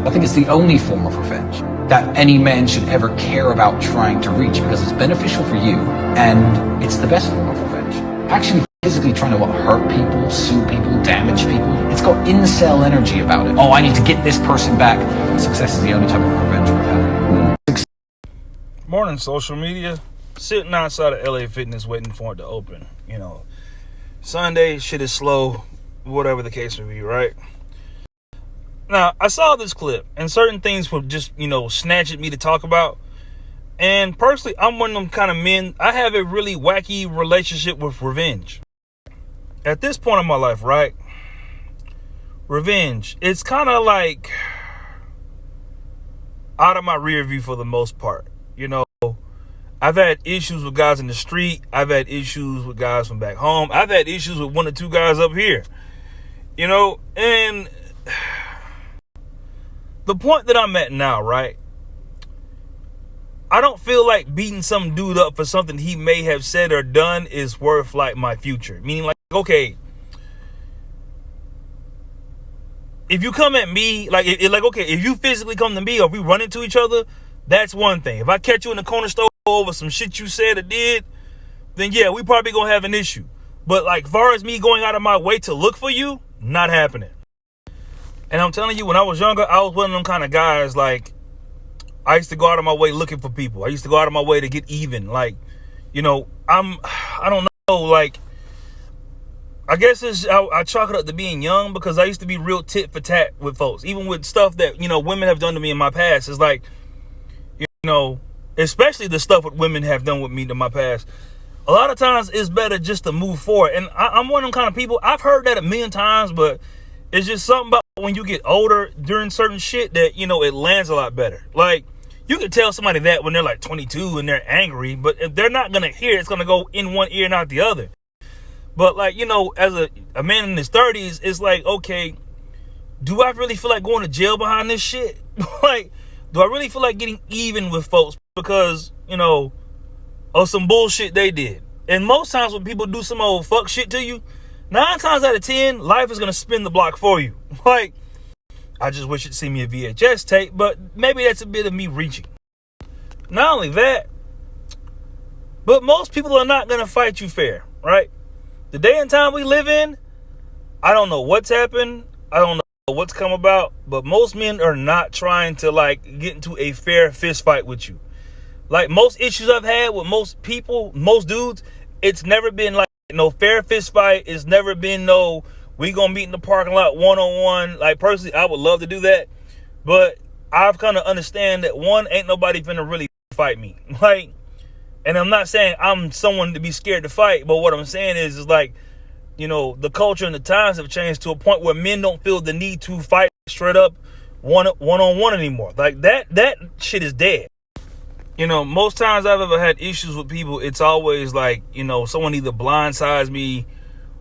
I think it's the only form of revenge that any man should ever care about trying to reach, because it's beneficial for you and it's the best form of revenge. Actually physically trying to hurt people, sue people, damage people. It's got incel energy about it. Oh, I need to get this person back. Success is the only type of revenge we've had. Morning, social media. Sitting outside of LA Fitness waiting for it to open. You know, Sunday, shit is slow, whatever the case may be, right? Now, I saw this clip, and certain things were just, snatch at me to talk about. And personally, I'm one of them kind of men. I have a really wacky relationship with revenge. At this point in my life, right? Revenge, it's kind of like out of my rear view for the most part. I've had issues with guys in the street. I've had issues with guys from back home. I've had issues with one or two guys up here. And the point that I'm at now, right? I don't feel like beating some dude up for something he may have said or done is worth like my future. Meaning like, okay, if you come at me, if you physically come to me or we run into each other, that's one thing. If I catch you in the corner store over some shit you said or did, then yeah, we probably gonna have an issue. But like, far as me going out of my way to look for you, not happening. And I'm telling you, when I was younger, I was one of them kind of guys, like, I used to go out of my way looking for people. I used to go out of my way to get even. Like, I don't know, like, I guess I chalk it up to being young, because I used to be real tit for tat with folks. Even with stuff that, women have done to me in my past. It's like, especially the stuff that women have done with me in my past. A lot of times it's better just to move forward. And I'm one of them kind of people, I've heard that a million times, but it's just something about when you get older during certain shit that, it lands a lot better. Like, you can tell somebody that when they're like 22 and they're angry, but if they're not going to hear it, it's going to go in one ear and out the other. But like, as a man in his 30s, it's like, okay, do I really feel like going to jail behind this shit? Like, do I really feel like getting even with folks because, of some bullshit they did? And most times when people do some old fuck shit to you, 9 times out of 10, life is going to spin the block for you. Like, I just wish you'd see me a VHS tape, but maybe that's a bit of me reaching. Not only that, but most people are not going to fight you fair, right? The day and time we live in, I don't know what's happened. I don't know what's come about, but most men are not trying to like get into a fair fist fight with you. Like, most issues I've had with most people, most dudes, it's never been like no fair fist fight. It's never been no, we gonna meet in the parking lot one-on-one. Like, personally, I would love to do that, but I've kind of understand that one, ain't nobody finna really fight me. Like, and I'm not saying I'm someone to be scared to fight, but what I'm saying is like, the culture and the times have changed to a point where men don't feel the need to fight straight up one-on-one anymore. Like, that shit is dead. Most times I've ever had issues with people, it's always like, someone either blindsides me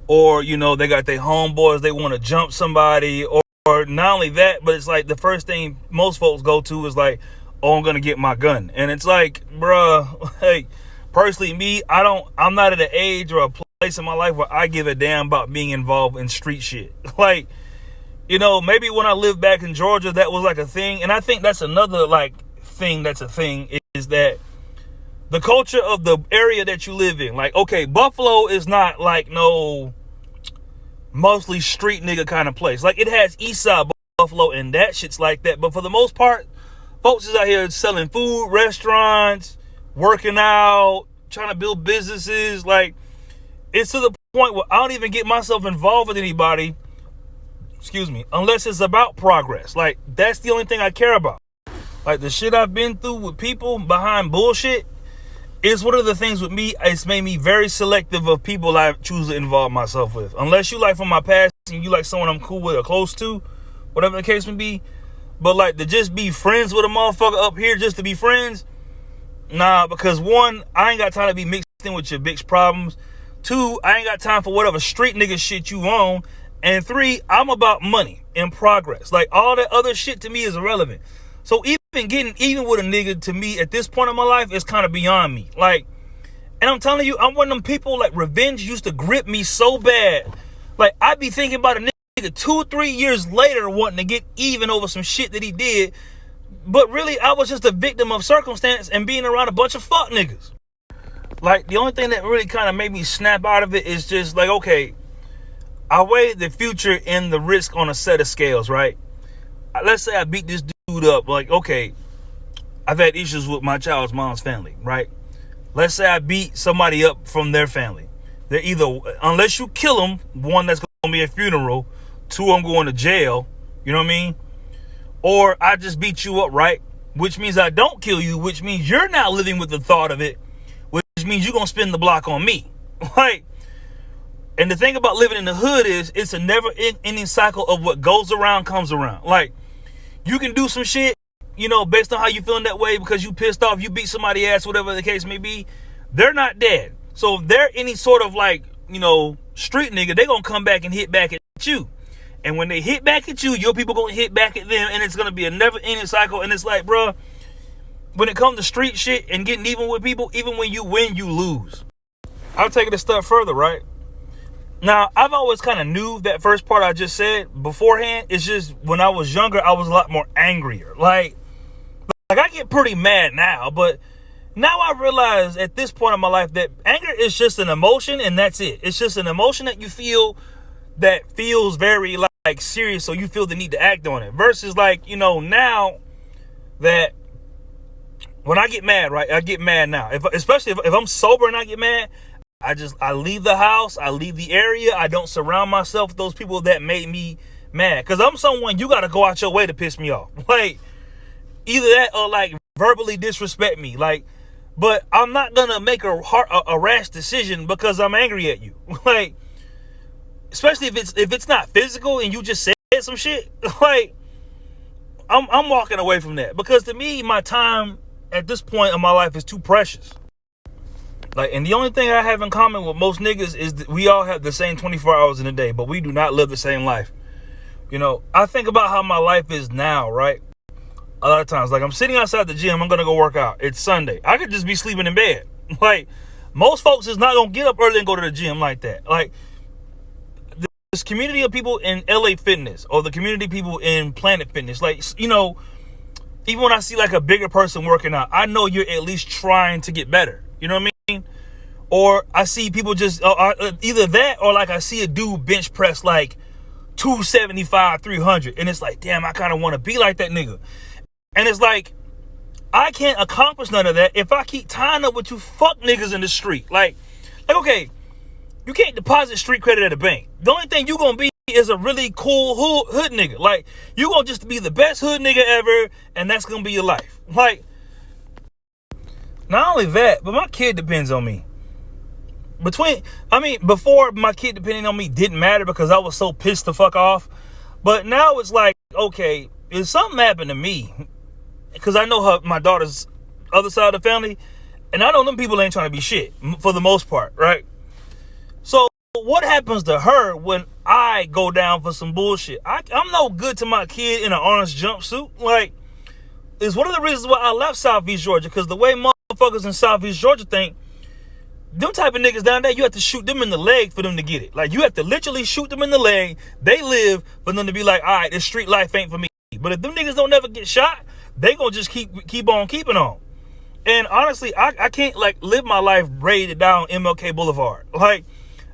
or, they got their homeboys, they want to jump somebody, or not only that, but it's like the first thing most folks go to is like, oh, I'm going to get my gun. And it's like, bruh, like, personally, me, I'm not at an age or a place in my life where I give a damn about being involved in street shit. Like, maybe when I lived back in Georgia, that was like a thing. And I think that's another like thing that's a thing, is that the culture of the area that you live in. Like, okay, Buffalo is not like no mostly street nigga kind of place. Like, it has East Side Buffalo and that shit's like that. But for the most part, folks is out here selling food, restaurants, working out, trying to build businesses. Like, it's to the point where I don't even get myself involved with anybody, unless it's about progress. Like, that's the only thing I care about. Like, the shit I've been through with people behind bullshit is one of the things with me. It's made me very selective of people I choose to involve myself with. Unless you like from my past and you like someone I'm cool with or close to, whatever the case may be. But like, to just be friends with a motherfucker up here just to be friends, nah, because one, I ain't got time to be mixed in with your bitch problems. 2, I ain't got time for whatever street nigga shit you own. And 3, I'm about money and progress. Like, all that other shit to me is irrelevant. So even getting even with a nigga, to me at this point in my life, is kind of beyond me. Like, and I'm telling you, I'm one of them people, like, revenge used to grip me so bad. Like, I'd be thinking about a nigga nigga 2-3 years later wanting to get even over some shit that he did. But really, I was just a victim of circumstance and being around a bunch of fuck niggas. Like, the only thing that really kind of made me snap out of it is just like, okay, I weighed the future and the risk on a set of scales, right? Let's say I beat this dude up. Like, okay, I've had issues with my child's mom's family, right? Let's say I beat somebody up from their family. They're either, unless you kill them, one, that's going to be a funeral. Two, I'm going to jail. You know what I mean? Or I just beat you up, right? Which means I don't kill you, which means you're now living with the thought of it, which means you're going to spin the block on me. Like, and the thing about living in the hood is it's a never-ending cycle of what goes around comes around. Like, you can do some shit, you know, based on how you feeling that way because you pissed off, you beat somebody ass, whatever the case may be. They're not dead. So if they're any sort of like, you know, street nigga, they're going to come back and hit back at you. And when they hit back at you, your people going to hit back at them, and it's going to be a never-ending cycle. And it's like, bro, when it comes to street shit and getting even with people, even when you win, you lose. I'll take it a step further, right? Now, I've always kind of knew that first part I just said beforehand. It's just when I was younger, I was a lot more angrier. Like I get pretty mad now, but now I realize at this point in my life that anger is just an emotion, and that's it. It's just an emotion that you feel that feels very like serious, so you feel the need to act on it. Versus like, you know, now that when I get mad, right, I get mad now. Especially if I'm sober and I get mad, I leave the house, I leave the area. I don't surround myself with those people that made me mad. Because I'm someone you got to go out your way to piss me off. Like, either that or like verbally disrespect me. Like, but I'm not going to make a rash decision because I'm angry at you. Like, especially if it's not physical and you just said some shit. Like, I'm walking away from that. Because to me, my time at this point in my life is too precious. Like, and the only thing I have in common with most niggas is that we all have the same 24 hours in a day, but we do not live the same life. You know, I think about how my life is now, right? A lot of times, like, I'm sitting outside the gym, I'm going to go work out. It's Sunday. I could just be sleeping in bed. Like, most folks is not going to get up early and go to the gym like that. Like, this community of people in LA Fitness or the community of people in Planet Fitness, like, you know, even when I see like a bigger person working out, I know you're at least trying to get better. You know what I mean? Or I see people just either that or like I see a dude bench press like 275, 300. And it's like, damn, I kind of want to be like that nigga. And it's like, I can't accomplish none of that if I keep tying up with you fuck niggas in the street. Like, okay, you can't deposit street credit at a bank. The only thing you gonna be is a really cool hood nigga. Like, you gonna just be the best hood nigga ever, and that's gonna be your life. Like, not only that, but my kid depends on me. Before my kid depending on me didn't matter because I was so pissed the fuck off. But now it's like, okay, if something happened to me, because I know my daughter's other side of the family, and I know them people ain't trying to be shit for the most part, right? So what happens to her when I go down for some bullshit? I'm no good to my kid in an orange jumpsuit. Like, it's one of the reasons why I left Southeast Georgia, because the way motherfuckers in Southeast Georgia think, them type of niggas down there, you have to shoot them in the leg for them to get it. Like, you have to literally shoot them in the leg. They live for them to be like, all right, this street life ain't for me. But if them niggas don't never get shot, they gonna just keep on keeping on. And honestly, I can't like live my life braided down MLK Boulevard. Like,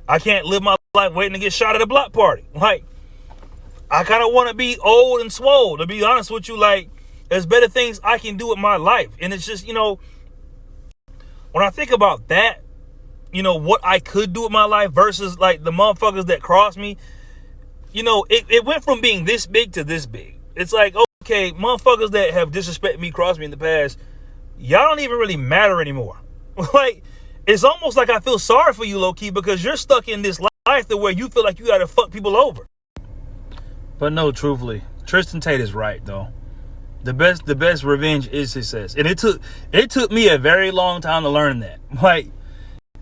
I can't live my life waiting to get shot at a block party. Like, I kind of want to be old and swole, to be honest with you. Like, there's better things I can do with my life. And it's just, you know, when I think about that, you know, what I could do with my life versus like the motherfuckers that crossed me, you know, it went from being this big to this big. It's like, okay, motherfuckers that have disrespected me, crossed me in the past, y'all don't even really matter anymore. Like, it's almost like I feel sorry for you, low-key, because you're stuck in this life to where you feel like you gotta fuck people over. But no, truthfully, Tristan Tate is right, though. The best revenge is success. And it took me a very long time to learn that. Like,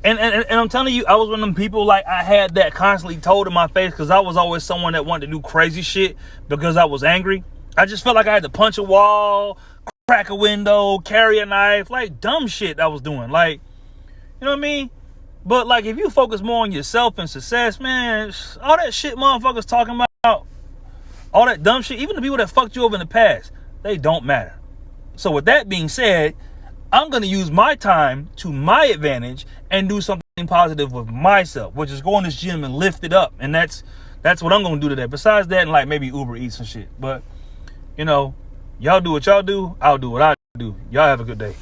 and I'm telling you, I was one of them people, like, I had that constantly told in my face because I was always someone that wanted to do crazy shit because I was angry. I just felt like I had to punch a wall, crack a window, carry a knife, like dumb shit I was doing. Like, you know what I mean? But like, if you focus more on yourself and success, man, all that shit motherfuckers talking about, out, all that dumb shit, even the people that fucked you over in the past, they don't matter. So with that being said, I'm going to use my time to my advantage and do something positive with myself, which is go in this gym and lift it up. And that's what I'm going to do today. Besides that, and like maybe Uber Eats and shit. But, you know, y'all do what y'all do. I'll do what I do. Y'all have a good day.